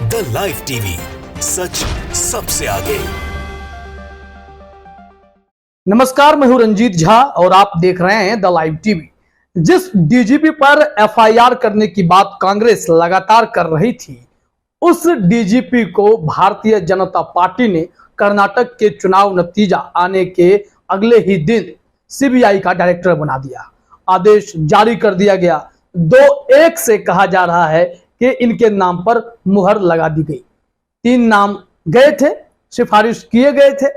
The live TV, सच सबसे आगे। नमस्कार, मैं हूं रंजीत झा और आप देख रहे हैं द लाइव टीवी। जिस डीजीपी पर एफआईआर करने की बात कांग्रेस लगातार कर रही थी, उस डीजीपी को भारतीय जनता पार्टी ने कर्नाटक के चुनाव नतीजा आने के अगले ही दिन सीबीआई का डायरेक्टर बना दिया। आदेश जारी कर दिया गया। 2-1 से कहा जा रहा है कि इनके नाम पर मुहर लगा दी गई। 3 नाम गए थे, सिफारिश किए गए थे,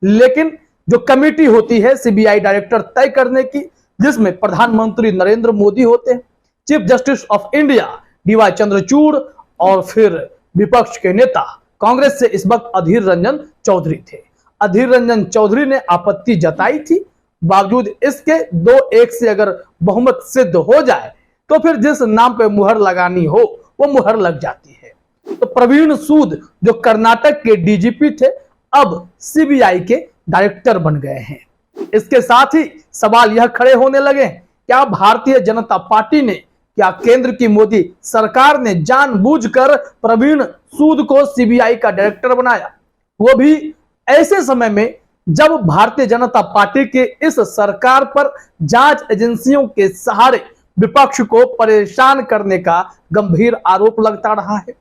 लेकिन जो कमेटी होती है सीबीआई डायरेक्टर तय करने की, जिसमें प्रधानमंत्री नरेंद्र मोदी होते हैं, chief justice of India DY Chandrachud और फिर विपक्ष के नेता कांग्रेस से इस वक्त अधीर रंजन चौधरी थे। अधीर रंजन चौधरी ने आपत्ति जताई थी। बावजूद इसके 2-1 से अगर बहुमत सिद्ध हो जाए तो फिर जिस नाम पे मुहर लगानी हो वो मुहर लग जाती है। तो प्रवीण सूद जो कर्नाटक के डीजीपी थे, अब सीबीआई के डायरेक्टर बन गए हैं। इसके साथ ही सवाल यह खड़े होने लगे, क्या भारतीय जनता पार्टी ने, क्या केंद्र की मोदी सरकार ने जानबूझकर प्रवीण सूद को सीबीआई का डायरेक्टर बनाया, वो भी ऐसे समय में जब भारतीय जनता पार्टी के इस सरकार पर जांच एजेंसियों के सहारे विपक्ष को परेशान करने का गंभीर आरोप लगता रहा है।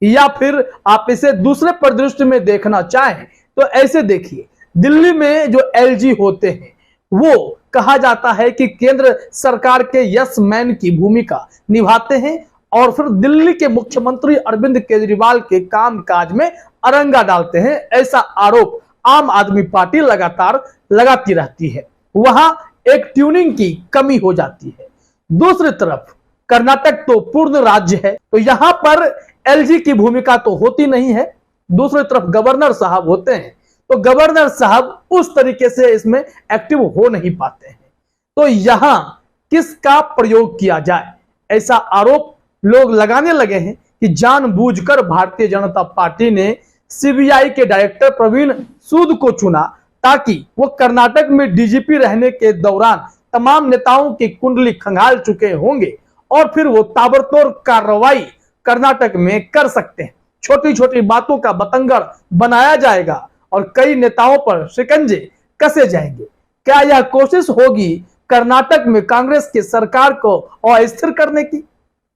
या फिर आप इसे दूसरे परिदृश्य में देखना चाहें तो ऐसे देखिए, दिल्ली में जो एलजी होते हैं वो कहा जाता है कि केंद्र सरकार के यस मैन की भूमिका निभाते हैं और फिर दिल्ली के मुख्यमंत्री अरविंद केजरीवाल के कामकाज में अरंगा डालते हैं। ऐसा आरोप आम आदमी पार्टी लगातार लगाती रहती है। वहां एक ट्यूनिंग की कमी हो जाती है। दूसरी तरफ कर्नाटक तो पूर्ण राज्य है, तो यहां पर एलजी की भूमिका तो होती नहीं है। दूसरी तरफ गवर्नर साहब होते हैं, तो गवर्नर साहब उस तरीके से इसमें एक्टिव हो नहीं पाते हैं। तो यहां किसका प्रयोग किया जाए, ऐसा आरोप लोग लगाने लगे हैं कि जानबूझकर भारतीय जनता पार्टी ने सीबीआई के डायरेक्टर प्रवीण सूद को चुना ताकि वो कर्नाटक में डीजीपी रहने के दौरान तमाम नेताओं की कुंडली खंगाल चुके होंगे और फिर वो ताबड़तोड़ कार्रवाई कर्नाटक में कर सकते हैं। छोटी छोटी बातों का बतंगड़ बनाया जाएगा और कई नेताओं पर शिकंजे कसे जाएंगे। क्या यह कोशिश होगी कर्नाटक में कांग्रेस की सरकार को अस्थिर करने की,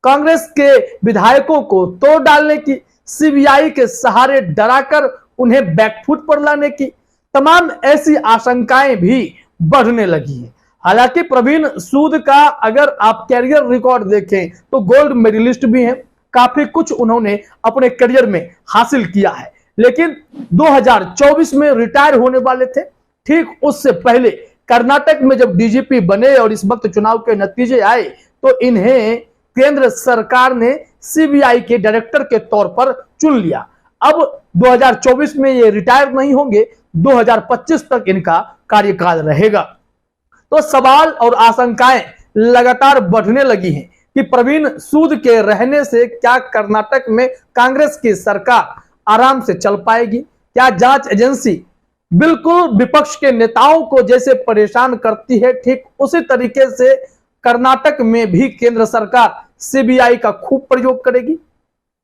कांग्रेस के विधायकों को तोड़ डालने की, सीबीआई के सहारे डराकर उन्हें बैकफुट पर लाने की? तमाम ऐसी आशंकाएं भी बढ़ने लगी हैं। हालांकि प्रवीण सूद का अगर आप कैरियर रिकॉर्ड देखें तो गोल्ड मेडलिस्ट भी हैं, काफी कुछ उन्होंने अपने करियर में हासिल किया है, लेकिन 2024 में रिटायर होने वाले थे। ठीक उससे पहले कर्नाटक में जब डीजीपी बने और इस वक्त चुनाव के नतीजे आए तो इन्हें केंद्र सरकार ने सीबीआई के डायरेक्टर के तौर पर चुन लिया। अब 2024 में ये रिटायर नहीं होंगे, 2025 तक इनका कार्यकाल रहेगा। तो सवाल और आशंकाएं लगातार बढ़ने लगी हैं कि प्रवीण सूद के रहने से क्या कर्नाटक में कांग्रेस की सरकार आराम से चल पाएगी? क्या जांच एजेंसी बिल्कुल विपक्ष के नेताओं को जैसे परेशान करती है, ठीक उसी तरीके से कर्नाटक में भी केंद्र सरकार सीबीआई का खूब प्रयोग करेगी?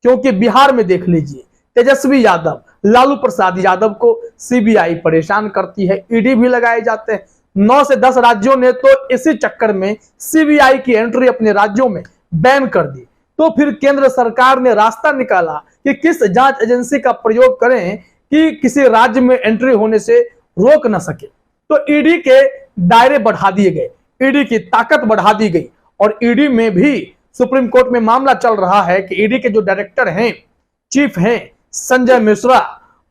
क्योंकि बिहार में देख लीजिए, तेजस्वी यादव, लालू प्रसाद यादव को सीबीआई परेशान करती है, ईडी भी लगाए जाते हैं। 9 से 10 राज्यों ने तो इसी चक्कर में सीबीआई की एंट्री अपने राज्यों में बैन कर दी। तो फिर केंद्र सरकार ने रास्ता निकाला कि किस जांच एजेंसी का प्रयोग करें कि किसी राज्य में एंट्री होने से रोक न सके। तो ईडी के दायरे बढ़ा दिए गए, ईडी की ताकत बढ़ा दी गई और ईडी में भी सुप्रीम कोर्ट में मामला चल रहा है कि ईडी के जो डायरेक्टर हैं, चीफ हैं संजय मिश्रा,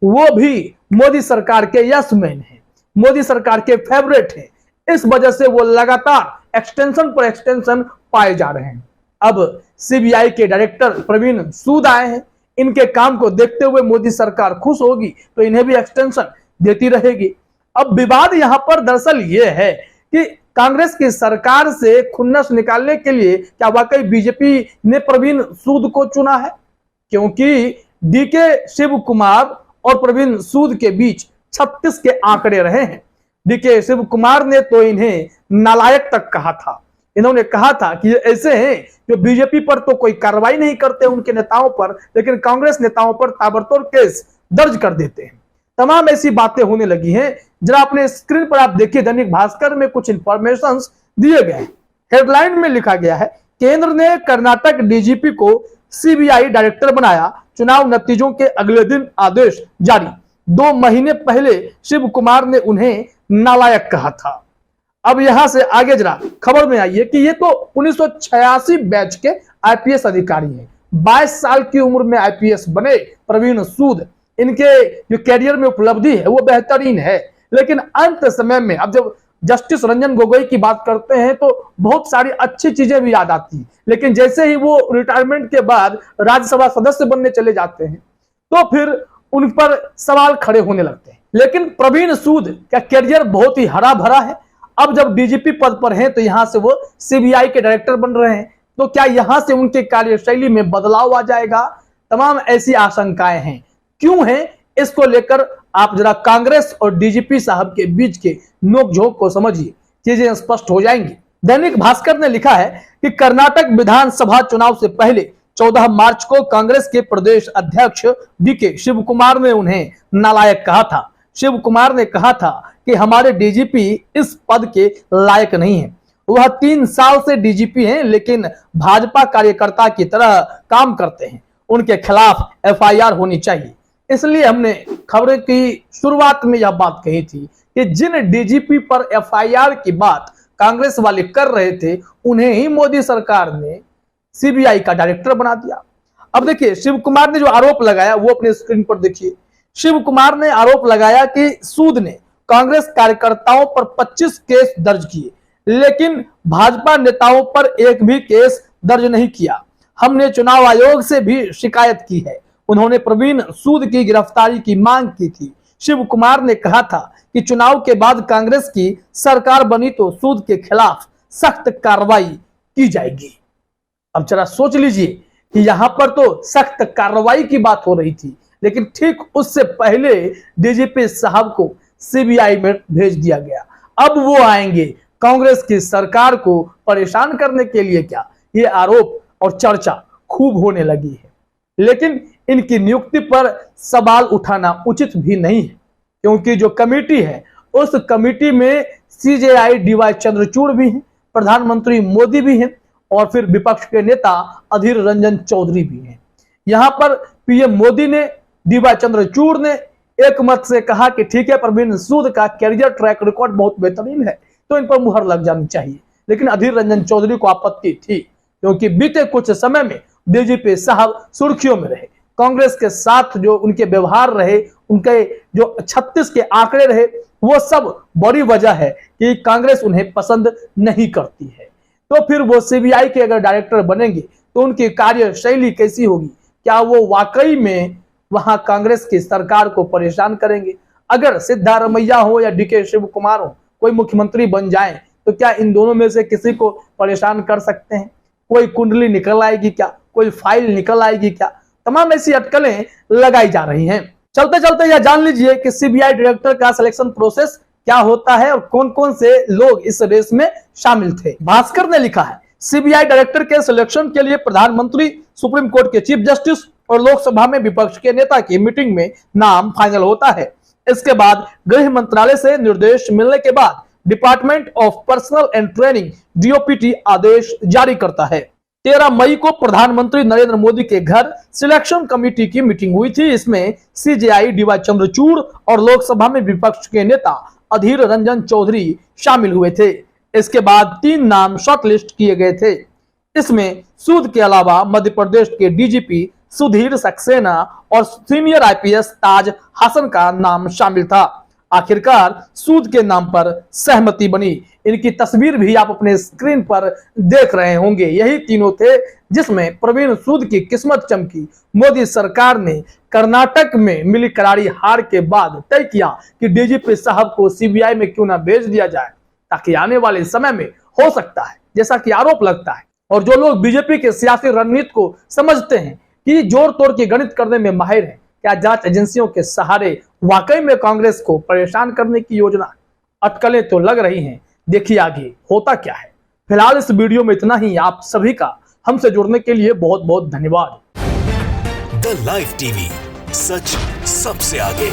वो भी मोदी सरकार के यस मैन हैं, मोदी सरकार के फेवरेट हैं। इस वजह से वो लगातार एक्सटेंशन पर एक्सटेंशन पाए जा रहे हैं। अब सीबीआई के डायरेक्टर प्रवीण सूद आए हैं, इनके काम को देखते हुए मोदी सरकार खुश होगी तो इन्हें भी एक्सटेंशन देती रहेगी। अब विवाद यहां पर दरअसल ये है कि कांग्रेस की सरकार से खुन्नस निकालने के लिए क्या वाकई बीजेपी ने प्रवीण सूद को चुना है? क्योंकि डीके शिव कुमार और प्रवीण सूद के बीच 36 के आंकड़े रहे हैं। डीके शिव कुमार ने तो इन्हें नालायक तक कहा था। इन्होंने कहा था कि ये ऐसे हैं जो बीजेपी पर तो कोई कार्रवाई नहीं करते उनके नेताओं पर, लेकिन कांग्रेस नेताओं पर ताबड़तोड़ केस दर्ज कर देते हैं। तमाम ऐसी बातें होने लगी हैं। जरा अपने स्क्रीन पर आप देखिए, दैनिक भास्कर में कुछ इंफॉर्मेशन दिए गए हैं। हेडलाइन में लिखा गया है, केंद्र ने कर्नाटक डीजीपी को सीबीआई डायरेक्टर बनाया, चुनाव नतीजों के अगले दिन आदेश जारी। 2 महीने पहले शिव कुमार ने उन्हें नालायक कहा था। अब यहां से आगे जरा खबर में आइए कि ये तो 1986 बैच के आईपीएस अधिकारी हैं। 22 साल की उम्र में आईपीएस बने प्रवीण सूद। इनके जो कैरियर में उपलब्धि है वो बेहतरीन है, लेकिन अंत समय में अब जब जस्टिस रंजन गोगोई की बात करते हैं तो बहुत सारी अच्छी चीजें भी याद आती हैं, लेकिन जैसे ही वो रिटायरमेंट के बाद राज्यसभा सदस्य बनने चले जाते हैं तो फिर उन पर सवाल खड़े होने लगते हैं। लेकिन प्रवीण सूद का कैरियर बहुत ही हरा भरा है। अब जब डीजीपी पद पर हैं तो यहां से वो सीबीआई के डायरेक्टर बन रहे हैं, तो क्या यहां से उनके कार्यशैली में बदलाव आ जाएगा? तमाम ऐसी आशंकाएं हैं। क्यों है, इसको लेकर आप जरा कांग्रेस और डीजीपी साहब के बीच के नोकझोंक को समझिए, चीजें स्पष्ट हो जाएंगी। दैनिक भास्कर ने लिखा है कि कर्नाटक विधानसभा चुनाव से पहले 14 मार्च को कांग्रेस के प्रदेश अध्यक्ष डीके शिव कुमार ने उन्हें नालायक कहा था। शिव कुमार ने कहा था कि हमारे डीजीपी इस पद के लायक नहीं है। वह 3 साल से डीजीपी हैं, लेकिन भाजपा कार्यकर्ता की तरह काम करते हैं। उनके खिलाफ एफआईआर होनी चाहिए। इसलिए हमने खबरें की शुरुआत में यह बात कही थी कि जिन डीजीपी पर एफआईआर की बात कांग्रेस वाले कर रहे थे, उन्हें ही मोदी सरकार ने सीबीआई का डायरेक्टर बना दिया। अब देखिए, शिव कुमार ने जो आरोप लगाया वो अपने स्क्रीन पर देखिए। शिव कुमार ने आरोप लगाया कि सूद ने कांग्रेस कार्यकर्ताओं पर 25 केस दर्ज किए, लेकिन भाजपा नेताओं पर एक भी केस दर्ज नहीं किया। हमने चुनाव आयोग से भी शिकायत की है। उन्होंने प्रवीण सूद की गिरफ्तारी की मांग की थी। शिव कुमार ने कहा था कि चुनाव के बाद कांग्रेस की सरकार बनी तो सूद के खिलाफ सख्त कार्रवाई की जाएगी। अब जरा सोच लीजिए कि यहां पर तो सख्त कार्रवाई की बात हो रही थी, लेकिन ठीक उससे पहले डीजीपी साहब को सीबीआई में भेज दिया गया। अब वो आएंगे कांग्रेस की सरकार को परेशान करने के लिए क्या? ये आरोप और चर्चा खूब होने लगी है, लेकिन इनकी नियुक्ति पर सवाल उठाना उचित भी नहीं है, क्योंकि जो कमेटी है उस कमेटी में सीजेआई डीवाई चंद्रचूड़ भी हैं, प्रधानमंत्री मोदी भी हैं और फिर विपक्ष के नेता अधीर रंजन चौधरी भी हैं। यहां पर पीएम मोदी ने, डीवाई चंद्रचूड़ ने एक मत से कहा कि ठीक है, प्रवीण सूद का कैरियर ट्रैक रिकॉर्ड बहुत बेहतरीन है तो इन पर मुहर लग जानी चाहिए। लेकिन अधीर रंजन चौधरी को आपत्ति थी, क्योंकि बीते कुछ समय में डीजीपी साहब सुर्खियों में रहे। कांग्रेस के साथ जो उनके व्यवहार रहे, उनके जो 36 के आंकड़े रहे, वो सब बड़ी वजह है कि कांग्रेस उन्हें पसंद नहीं करती है। तो फिर वो सीबीआई के अगर डायरेक्टर बनेंगे तो उनकी कार्यशैली कैसी होगी? क्या वो वाकई में वहां कांग्रेस की सरकार को परेशान करेंगे? अगर सिद्धारमैया हो या डीके शिव कुमार हो, कोई मुख्यमंत्री बन जाए तो क्या इन दोनों में से किसी को परेशान कर सकते हैं? कोई कुंडली निकल आएगी क्या? कोई फाइल निकल आएगी क्या? तमाम ऐसी अटकलें लगाई जा रही हैं। चलते चलते यह जान लीजिए कि सीबीआई डायरेक्टर का सिलेक्शन प्रोसेस क्या होता है और कौन कौन से लोग इस रेस में शामिल थे। भास्कर ने लिखा है, सीबीआई डायरेक्टर के सिलेक्शन के लिए प्रधानमंत्री, सुप्रीम कोर्ट के चीफ जस्टिस और लोकसभा में विपक्ष के नेता की मीटिंग में नाम फाइनल होता है। इसके बाद गृह मंत्रालय से निर्देश मिलने के बाद department of personnel and training DOPT आदेश जारी करता है। 13 मई को प्रधानमंत्री नरेंद्र मोदी के घर सिलेक्शन कमेटी की मीटिंग हुई थी। इसमें सीजेआई डीवाई चंद्रचूड़ और लोकसभा में विपक्ष के नेता अधीर रंजन चौधरी शामिल हुए थे। इसके बाद 3 नाम शॉर्टलिस्ट किए गए थे। इसमें सूद के अलावा मध्य प्रदेश के डीजीपी सुधीर सक्सेना और सीनियर आईपीएस ताज हसन का नाम शामिल था। आखिरकार सूद के नाम पर सहमति बनी। इनकी तस्वीर भी आप अपने स्क्रीन पर देख रहे होंगे। यही तीनों थे जिसमें प्रवीण सूद की किस्मत चमकी। मोदी सरकार ने कर्नाटक में मिली करारी हार के बाद तय किया कि डीजीपी साहब को सीबीआई में क्यों ना भेज दिया जाए, ताकि आने वाले समय में हो सकता है, जैसा कि आरोप लगता है और जो लोग बीजेपी के सियासी रणनीति को समझते हैं कि जोड़ तोड़ के गणित करने में माहिर है, क्या जांच एजेंसियों के सहारे वाकई में कांग्रेस को परेशान करने की योजना? अटकलें तो लग रही हैं, देखिए आगे होता क्या है। फिलहाल इस वीडियो में इतना ही। आप सभी का हमसे जुड़ने के लिए बहुत बहुत धन्यवाद। द लाइव टीवी, सच सबसे आगे।